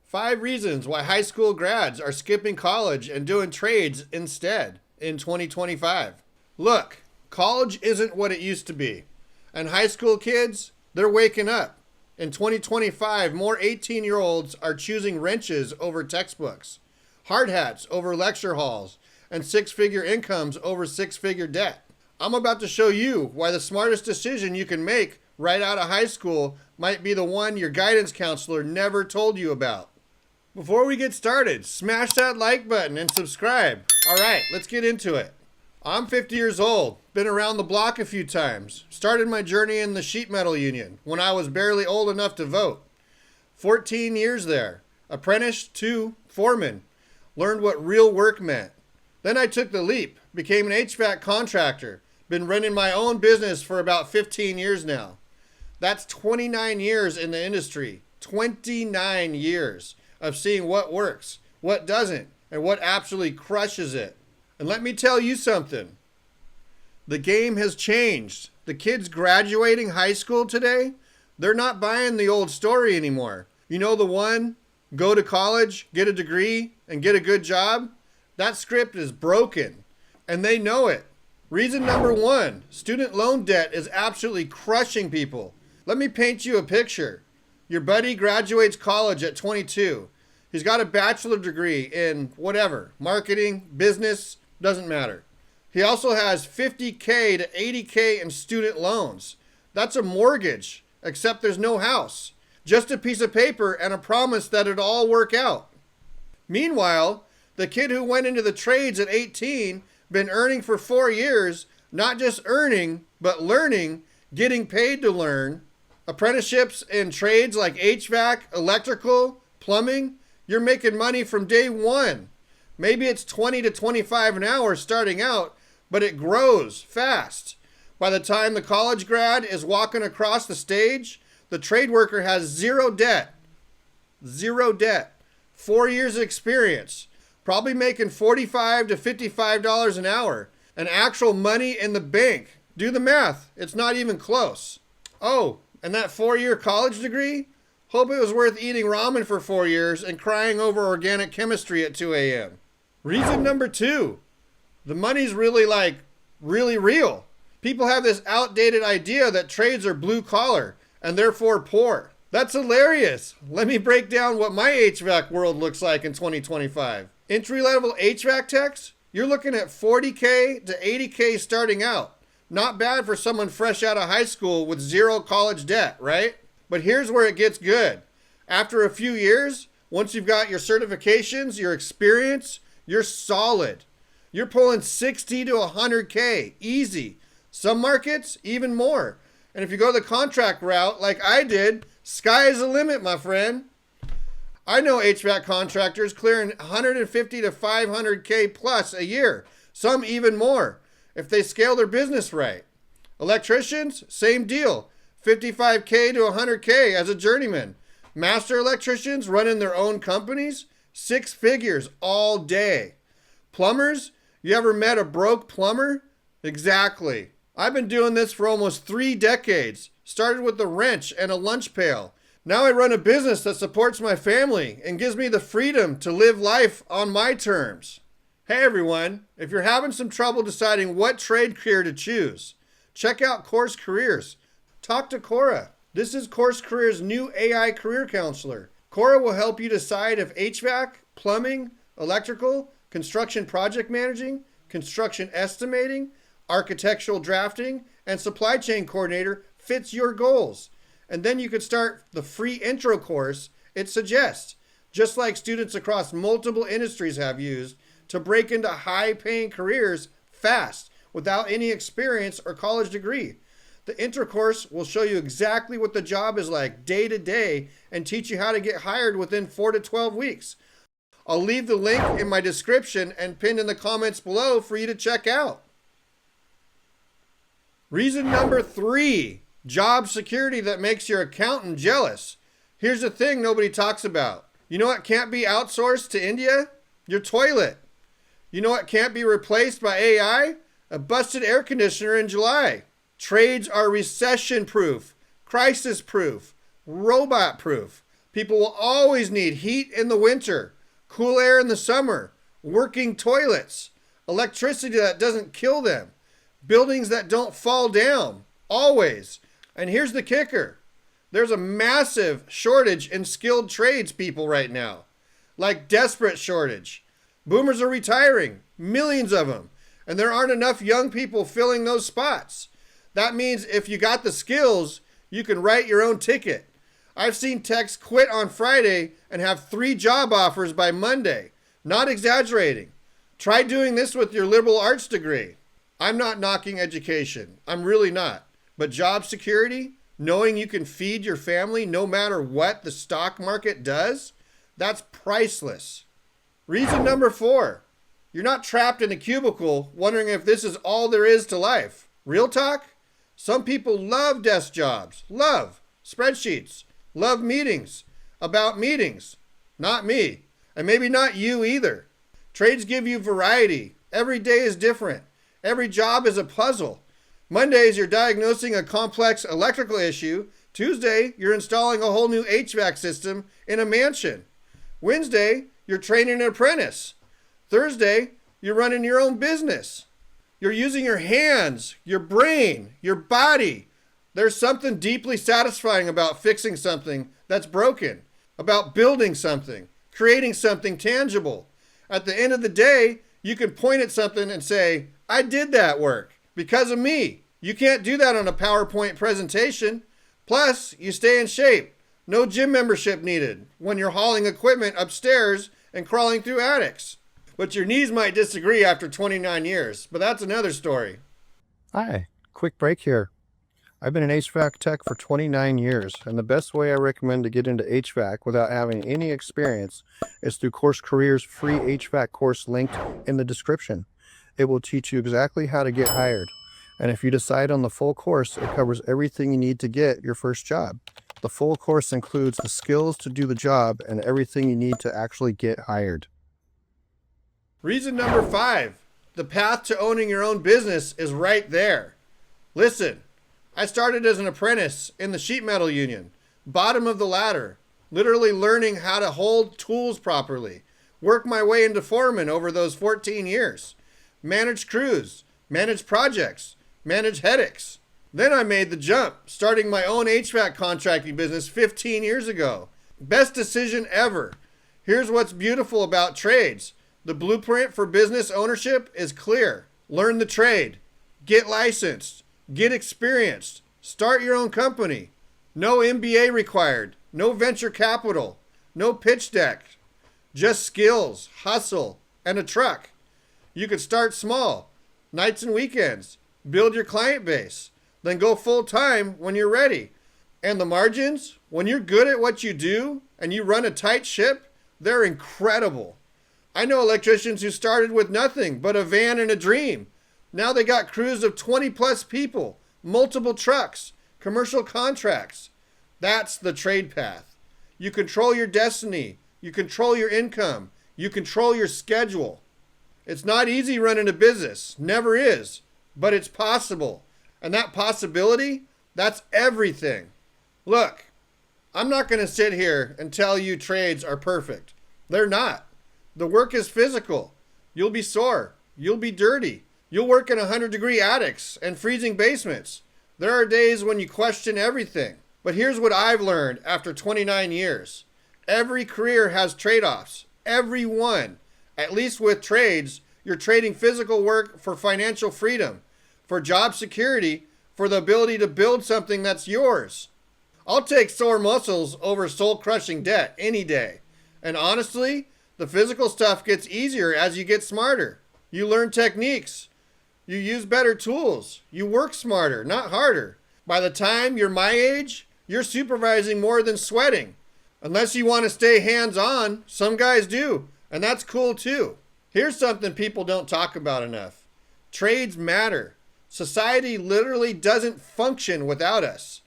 5 reasons why high school grads are skipping college and doing trades instead in 2025. Look, college isn't what it used to be. And high school kids, they're waking up. In 2025, more 18-year-olds are choosing wrenches over textbooks, hard hats over lecture halls, and 6-figure incomes over 6-figure debt. I'm about to show you why the smartest decision you can make right out of high school might be the one your guidance counselor never told you about. Before we get started, smash that like button and subscribe. All right, let's get into it. I'm 50 years old, been around the block a few times. Started my journey in the sheet metal union when I was barely old enough to vote. 14 years there, apprenticed to foreman, learned what real work meant. Then I took the leap, became an HVAC contractor, been running my own business for about 15 years now. That's 29 years in the industry, 29 years of seeing what works, what doesn't, and what absolutely crushes it. And let me tell you something. The game has changed. The kids graduating high school today, they're not buying the old story anymore. You know the one, go to college, get a degree, and get a good job? That script is broken, and they know it. Reason number 1, student loan debt is absolutely crushing people. Let me paint you a picture. Your buddy graduates college at 22. He's got a bachelor degree in whatever, marketing, business, doesn't matter. He also has $50K to $80K in student loans. That's a mortgage, except there's no house. Just a piece of paper and a promise that it'll all work out. Meanwhile, the kid who went into the trades at 18, been earning for 4 years, not just earning, but learning, getting paid to learn. Apprenticeships in trades like HVAC, electrical, plumbing, you're making money from day one. Maybe it's 20 to 25 an hour starting out, but it grows fast. By the time the college grad is walking across the stage, the trade worker has zero debt. Zero debt. 4 years of experience. Probably making $45 to $55 an hour. And actual money in the bank. Do the math. It's not even close. Oh, and that 4-year college degree? Hope it was worth eating ramen for 4 years and crying over organic chemistry at 2 a.m. Reason number 2. The money's really real. People have this outdated idea that trades are blue collar and therefore poor. That's hilarious. Let me break down what my HVAC world looks like in 2025. Entry-level HVAC techs, you're looking at $40K to $80K starting out. Not bad for someone fresh out of high school with zero college debt, right? But here's where it gets good. After a few years, once you've got your certifications, your experience, you're solid. You're pulling 60 to 100K, easy. Some markets, even more. And if you go the contract route like I did, sky's the limit, my friend. I know HVAC contractors clearing 150 to 500K plus a year, some even more, if they scale their business right. Electricians, same deal. 55K to 100K as a journeyman. Master electricians running their own companies, 6 figures all day. Plumbers, you ever met a broke plumber? Exactly. I've been doing this for almost 3 decades. Started with a wrench and a lunch pail. Now I run a business that supports my family and gives me the freedom to live life on my terms. Hey everyone, if you're having some trouble deciding what trade career to choose, check out CourseCareers. Talk to Coura. This is CourseCareer's new AI career counselor. Coura will help you decide if HVAC, plumbing, electrical, construction project managing, construction estimating, architectural drafting, and supply chain coordinator fits your goals. And then you could start the free intro course it suggests, just like students across multiple industries have used to break into high-paying careers fast without any experience or college degree. The intro course will show you exactly what the job is like day to day and teach you how to get hired within 4 to 12 weeks. I'll leave the link in my description and pinned in the comments below for you to check out. Reason number 3, job security that makes your accountant jealous. Here's the thing nobody talks about. You know what can't be outsourced to India? Your toilet. You know what can't be replaced by AI? A busted air conditioner in July. Trades are recession-proof, crisis-proof, robot-proof. People will always need heat in the winter, cool air in the summer, working toilets, electricity that doesn't kill them, buildings that don't fall down, always. And here's the kicker. There's a massive shortage in skilled trades people right now, like desperate shortage. Boomers are retiring, millions of them, and there aren't enough young people filling those spots. That means if you got the skills, you can write your own ticket. I've seen techs quit on Friday and have 3 job offers by Monday. Not exaggerating. Try doing this with your liberal arts degree. I'm not knocking education. I'm really not. But job security, knowing you can feed your family no matter what the stock market does, that's priceless. Reason number 4, you're not trapped in a cubicle wondering if this is all there is to life. Real talk? Some people love desk jobs, love spreadsheets, love meetings, about meetings. Not me, and maybe not you either. Trades give you variety. Every day is different. Every job is a puzzle. Mondays, you're diagnosing a complex electrical issue. Tuesday, you're installing a whole new HVAC system in a mansion. Wednesday, you're training an apprentice. Thursday, you're running your own business. You're using your hands, your brain, your body. There's something deeply satisfying about fixing something that's broken, about building something, creating something tangible. At the end of the day, you can point at something and say, I did that work because of me. You can't do that on a PowerPoint presentation. Plus, you stay in shape. No gym membership needed when you're hauling equipment upstairs and crawling through attics. But your knees might disagree after 29 years, but that's another story. Hi, quick break here. I've been an HVAC tech for 29 years, and the best way I recommend to get into HVAC without having any experience is through CourseCareer's free HVAC course linked in the description. It will teach you exactly how to get hired. And if you decide on the full course, it covers everything you need to get your first job. The full course includes the skills to do the job and everything you need to actually get hired. Reason number 5, the path to owning your own business is right there. Listen, I started as an apprentice in the sheet metal union, bottom of the ladder, literally learning how to hold tools properly, work my way into foreman over those 14 years, manage crews, manage projects, manage headaches. Then I made the jump, starting my own HVAC contracting business 15 years ago. Best decision ever. Here's what's beautiful about trades. The blueprint for business ownership is clear. Learn the trade. Get licensed. Get experienced. Start your own company. No MBA required. No venture capital. No pitch deck. Just skills, hustle, and a truck. You could start small, nights and weekends. Build your client base. Then go full time when you're ready. And the margins, when you're good at what you do and you run a tight ship, they're incredible. I know electricians who started with nothing but a van and a dream. Now they got crews of 20 plus people, multiple trucks, commercial contracts. That's the trade path. You control your destiny. You control your income. You control your schedule. It's not easy running a business. Never is. But it's possible. And that possibility, that's everything. Look, I'm not going to sit here and tell you trades are perfect. They're not. The work is physical. You'll be sore. You'll be dirty. You'll work in 100-degree attics and freezing basements. There are days when you question everything. But here's what I've learned after 29 years. Every career has trade-offs. Every one. At least with trades, you're trading physical work for financial freedom, for job security, for the ability to build something that's yours. I'll take sore muscles over soul-crushing debt any day. And honestly, the physical stuff gets easier as you get smarter. You learn techniques. You use better tools. You work smarter, not harder. By the time you're my age, you're supervising more than sweating. Unless you want to stay hands-on, some guys do, and that's cool too. Here's something people don't talk about enough. Trades matter. Society literally doesn't function without us.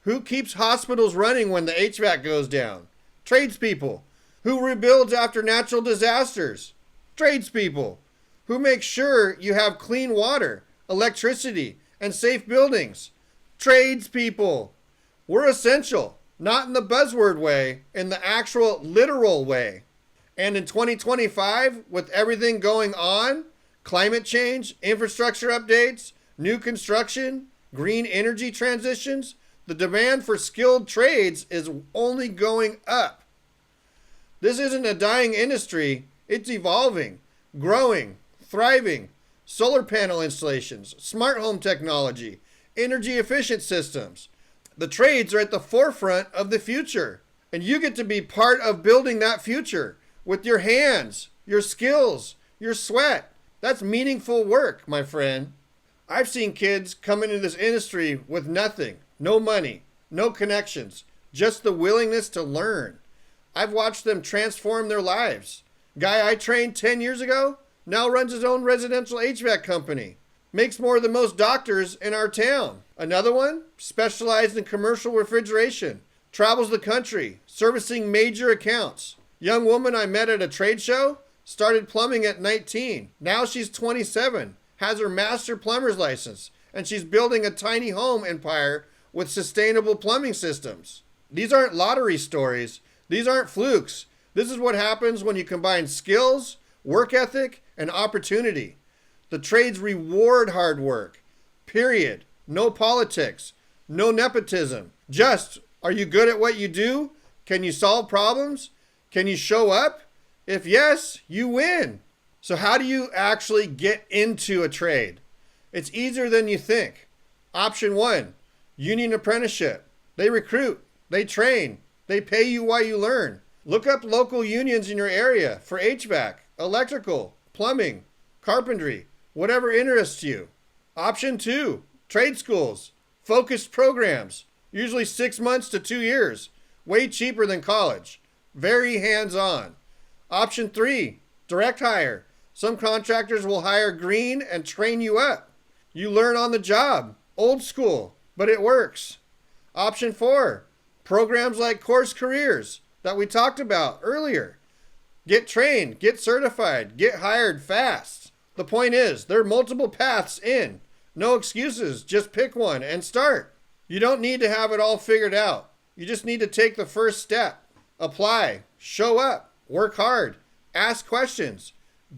Who keeps hospitals running when the HVAC goes down? Tradespeople. Who rebuilds after natural disasters? Tradespeople. Who makes sure you have clean water, electricity, and safe buildings? Tradespeople. We're essential. Not in the buzzword way, in the actual literal way. And in 2025, with everything going on, climate change, infrastructure updates, new construction, green energy transitions, the demand for skilled trades is only going up. This isn't a dying industry, it's evolving, growing, thriving. Solar panel installations, smart home technology, energy efficient systems. The trades are at the forefront of the future, and you get to be part of building that future with your hands, your skills, your sweat. That's meaningful work, my friend. I've seen kids come into this industry with nothing, no money, no connections, just the willingness to learn. I've watched them transform their lives. Guy I trained 10 years ago now runs his own residential HVAC company. Makes more than most doctors in our town. Another one, specialized in commercial refrigeration. Travels the country, servicing major accounts. Young woman I met at a trade show, started plumbing at 19. Now she's 27, has her master plumber's license, and she's building a tiny home empire with sustainable plumbing systems. These aren't lottery stories. These aren't flukes. This is what happens when you combine skills, work ethic, and opportunity. The trades reward hard work. Period. No politics. No nepotism. Just, are you good at what you do? Can you solve problems? Can you show up? If yes, you win. So how do you actually get into a trade? It's easier than you think. Option 1, union apprenticeship. They recruit. They train. They pay you while you learn. Look up local unions in your area for HVAC, electrical, plumbing, carpentry, whatever interests you. Option 2, trade schools, focused programs, usually 6 months to 2 years, way cheaper than college, very hands-on. Option 3, direct hire. Some contractors will hire green and train you up. You learn on the job, old school, but it works. Option 4, programs like CourseCareers that we talked about earlier. Get trained, get certified, get hired fast. The point is, there are multiple paths in. No excuses, just pick one and start. You don't need to have it all figured out. You just need to take the first step. Apply, show up, work hard, ask questions,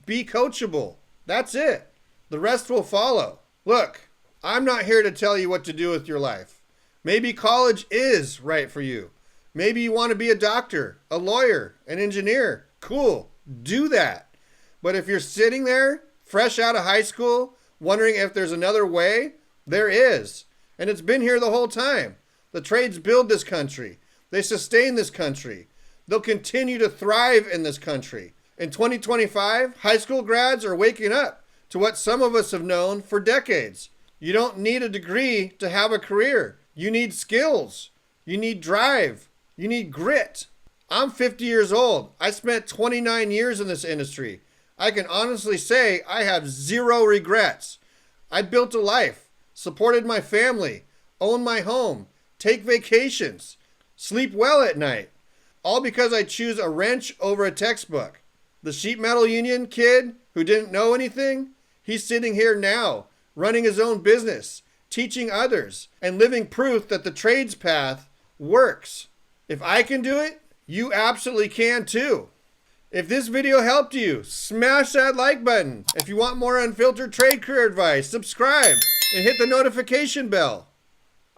be coachable. That's it. The rest will follow. Look, I'm not here to tell you what to do with your life. Maybe college is right for you. Maybe you want to be a doctor, a lawyer, an engineer. Cool, do that. But if you're sitting there, fresh out of high school, wondering if there's another way, there is. And it's been here the whole time. The trades build this country. They sustain this country. They'll continue to thrive in this country. In 2025, high school grads are waking up to what some of us have known for decades. You don't need a degree to have a career. You need skills. You need drive. You need grit. I'm 50 years old. I spent 29 years in this industry. I can honestly say I have zero regrets. I built a life, supported my family, owned my home, take vacations, sleep well at night, all because I choose a wrench over a textbook. The sheet metal union kid who didn't know anything, he's sitting here now, running his own business, teaching others, and living proof that the trades path works. If I can do it, you absolutely can too. If this video helped you, smash that like button. If you want more unfiltered trade career advice, subscribe and hit the notification bell.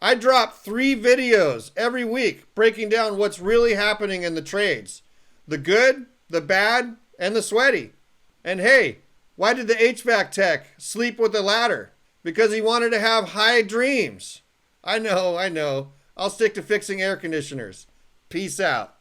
I drop 3 videos every week breaking down what's really happening in the trades. The good, the bad, and the sweaty. And hey, why did the HVAC tech sleep with the ladder? Because he wanted to have high dreams. I know. I'll stick to fixing air conditioners. Peace out.